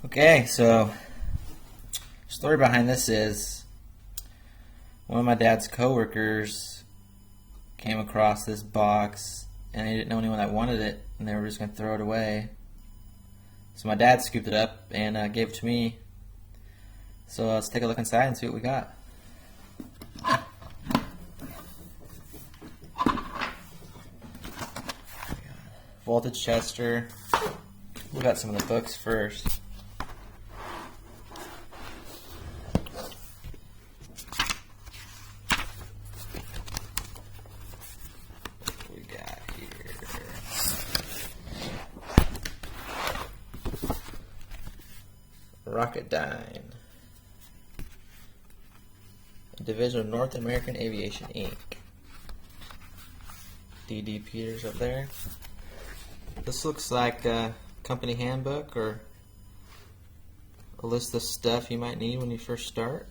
Okay, so story behind this is one of my dad's coworkers came across this box and they didn't know anyone that wanted it and they were just going to throw it away. So my dad scooped it up and gave it to me. So let's take a look inside and see what we got. Voltage tester. We got some of the books first. What we got here? Rocketdyne. A division of North American Aviation, Inc. D.D. Peters up there. This looks like a company handbook or a list of stuff you might need when you first start.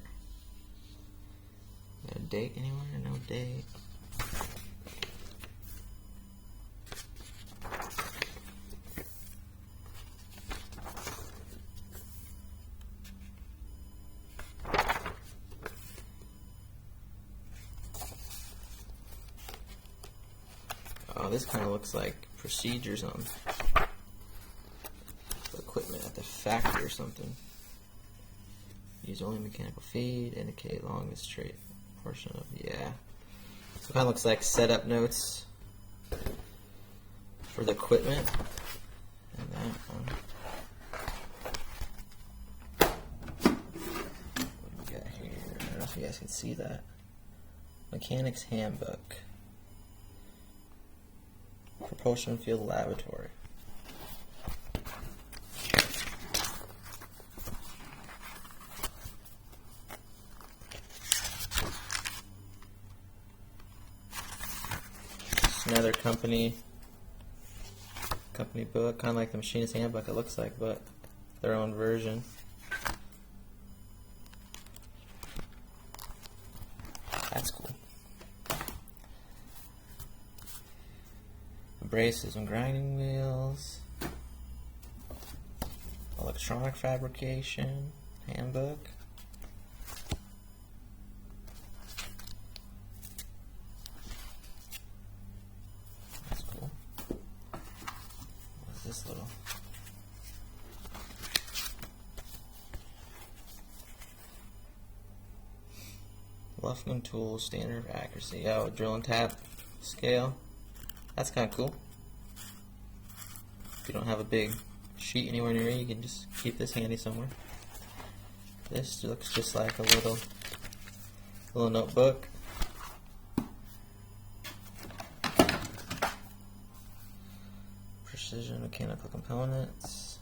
Got a date anywhere? No date. Oh, this kind of looks like procedures on equipment at the factory or something. Use only mechanical feed, indicate long and straight portion of, yeah. So it kind of looks like setup notes for the equipment. And that one. What do we got here? I don't know if you guys can see that. Mechanic's Handbook. Propulsion Field Laboratory. Another company book, kind of like the Machinist Handbook it looks like, but their own version. That's cool. Braces and grinding wheels. Electronic fabrication handbook. That's cool. What's this little? Luffman tools, standard of accuracy. Oh, drill and tap scale. That's kind of cool. If you don't have a big sheet anywhere near you, you can just keep this handy somewhere. This looks just like a little notebook. Precision mechanical components.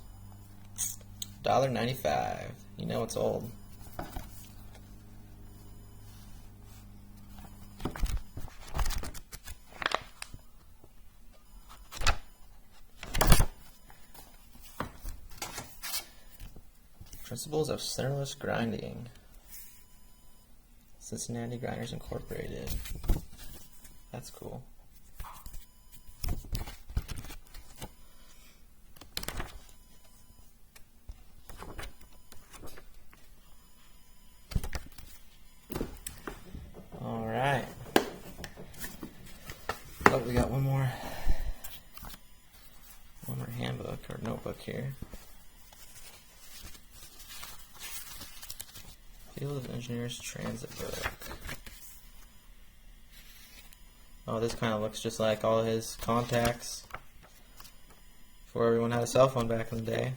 $1.95. You know it's old. Principles of Centerless Grinding. Cincinnati Grinders Incorporated. That's cool. Alright. Oh, we got one more handbook or notebook here. Field of Engineers Transit Book. Oh, this kind of looks just like all his contacts before everyone had a cell phone back in the day.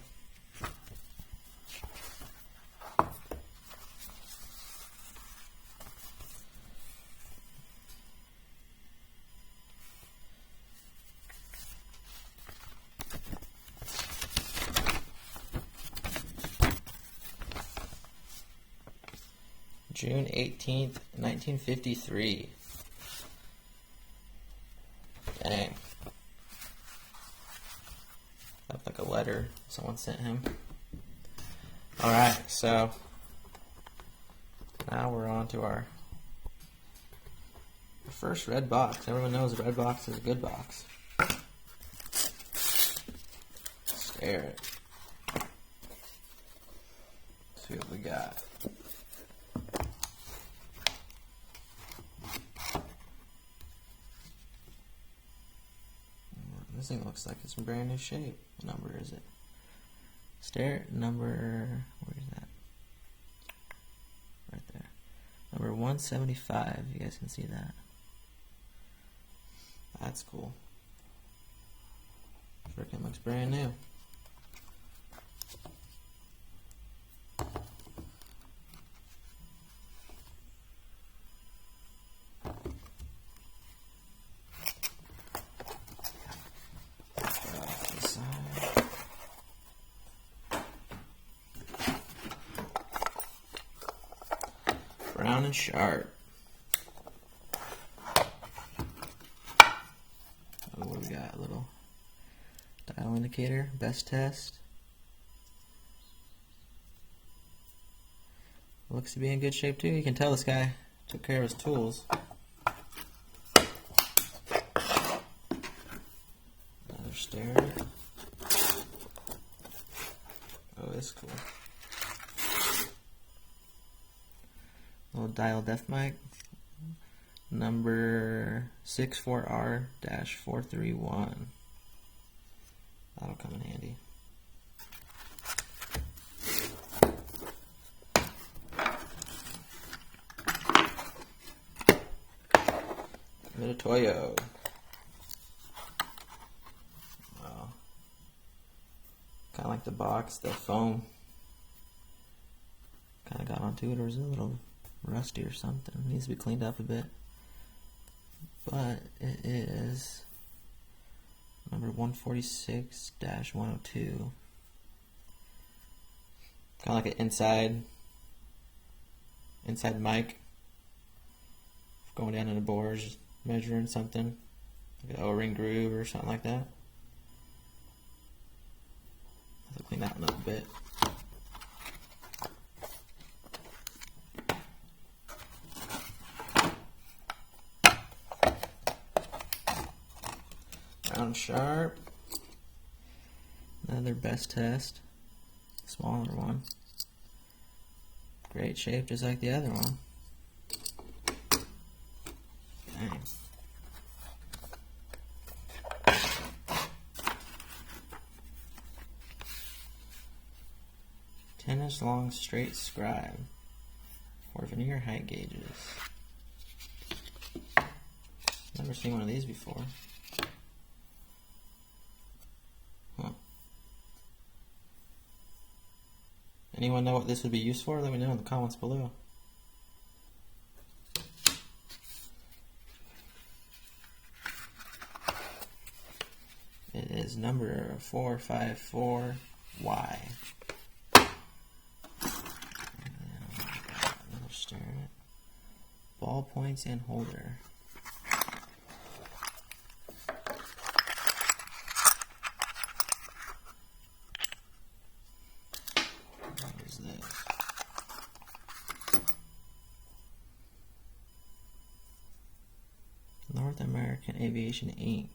June 18th, 1953. Dang. That's like a letter someone sent him. Alright, so now we're on to our first red box. Everyone knows a red box is a good box. Stare it. see what we got. This thing looks like it's in brand new shape. What number is it? Stare number, where is that? Right there. Number 175, you guys can see that. That's cool. Freaking looks brand new. Brown and sharp. Oh, what do we got? A little dial indicator, best test. Looks to be in good shape too. You can tell this guy took care of his tools. Another stereo. Oh, this is cool. Little dial def mic. Number 64R-431. That'll come in handy. Toyo. Wow. Kind of like the box, the foam kind of got onto it, or was it a little rusty or something? It needs to be cleaned up a bit. But it is number 146-102. Kind of like an inside mic. Going down in the bores, measuring something, like an O-ring groove or something like that. I'll have to clean that one up a bit. Round sharp. Another best test. Smaller one. Great shape, just like the other one. Dang. Tennis long straight scribe for veneer height gauges. Never seen one of these before. Huh. Anyone know what this would be used for? Let me know in the comments below. It is number 454Y. Another stare. Ball points and holder. What is this? North American Aviation Inc.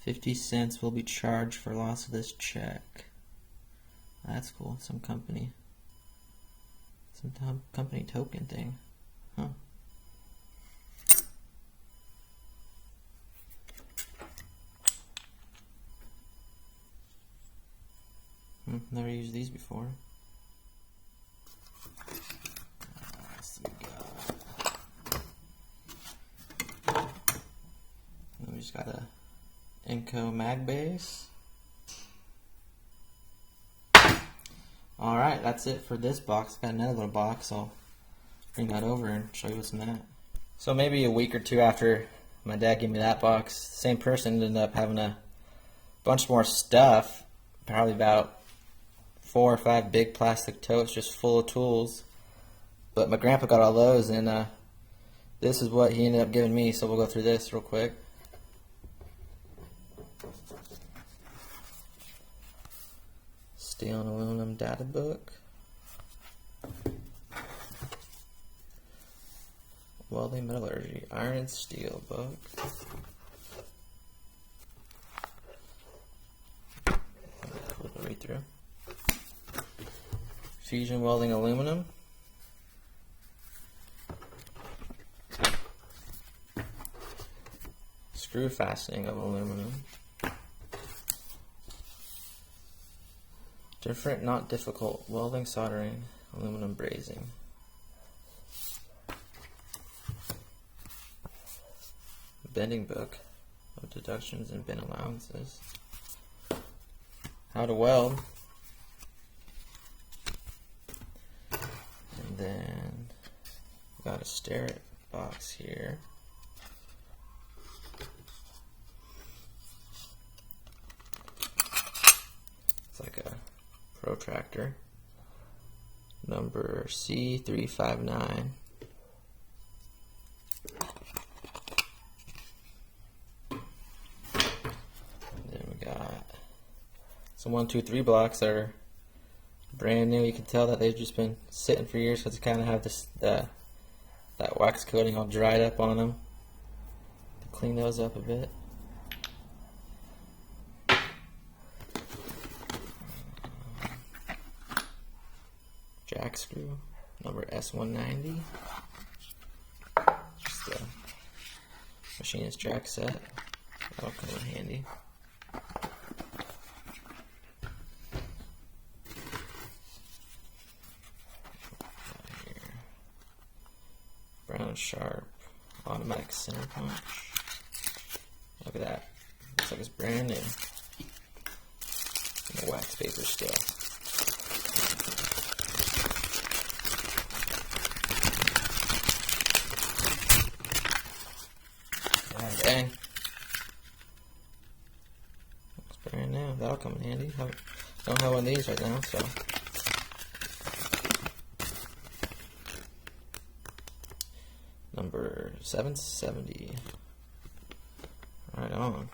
50 cents will be charged for loss of this check. That's cool. Some company token thing. Huh. Never used these before. Let's see what we got. We just got a Inco mag base. Alright, that's it for this box. Got another little box. I'll bring that over and show you what's in that. So maybe a week or two after my dad gave me that box, same person ended up having a bunch more stuff. Probably about 4 or 5 big plastic totes just full of tools. But my grandpa got all those, and this is what he ended up giving me, so we'll go through this real quick. Steel and aluminum data book. Welding metallurgy, iron and steel book. Cool to read through. fusion welding aluminum. Screw fastening of aluminum. Different, not difficult, welding, soldering, aluminum brazing. Bending book of deductions and bend allowances. How to weld. And then got a stare-it box here. It's like a protractor. Number C359. So 1, 2, 3 blocks are brand new. You can tell that they've just been sitting for years because they kind of have this that wax coating all dried up on them. Clean those up a bit. Jack screw, number S190. Just the machinist jack set. That'll come in handy. Brown sharp automatic center punch. Look at that. Looks like it's brand new. And the wax paper still. Dang. Looks brand new. That'll come in handy. Don't have one of these right now, so. Number 770. Right on.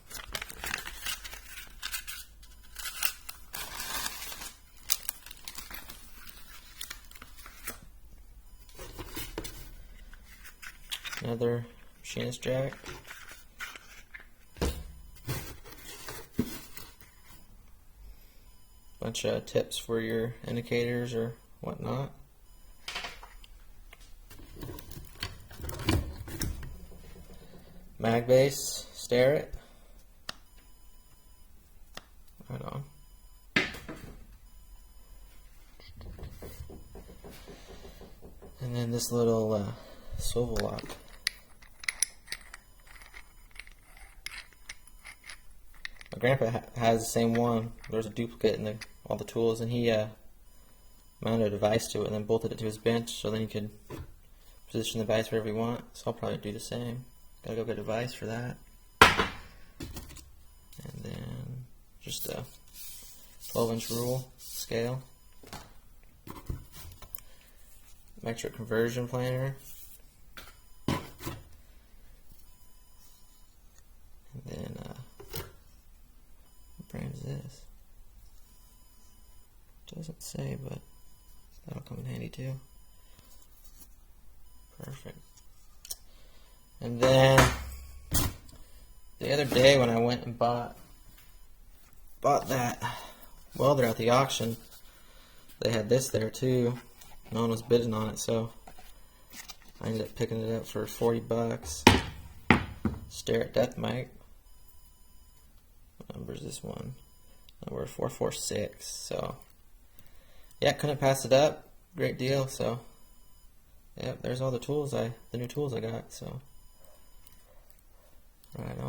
Another machinist jack. Bunch of tips for your indicators or whatnot. Mag base, stare it. Right on. And then this little swivel lock. My grandpa has the same one. There's a duplicate in all the tools, and he mounted a device to it and then bolted it to his bench so then he could position the device wherever he wants. So I'll probably do the same. Gotta go get a device for that. And then just a 12-inch rule scale. Metric conversion planner. And then, what brand is this? Doesn't say, but that'll come in handy too. Perfect. And then the other day when I went and bought that welder at the auction, they had this there too. No one was bidding on it, so I ended up picking it up for 40 bucks. Stare at Death Mike. What number is this one? Number 446. So yeah, couldn't pass it up. Great deal. So yeah, there's all the tools the new tools I got. So right on.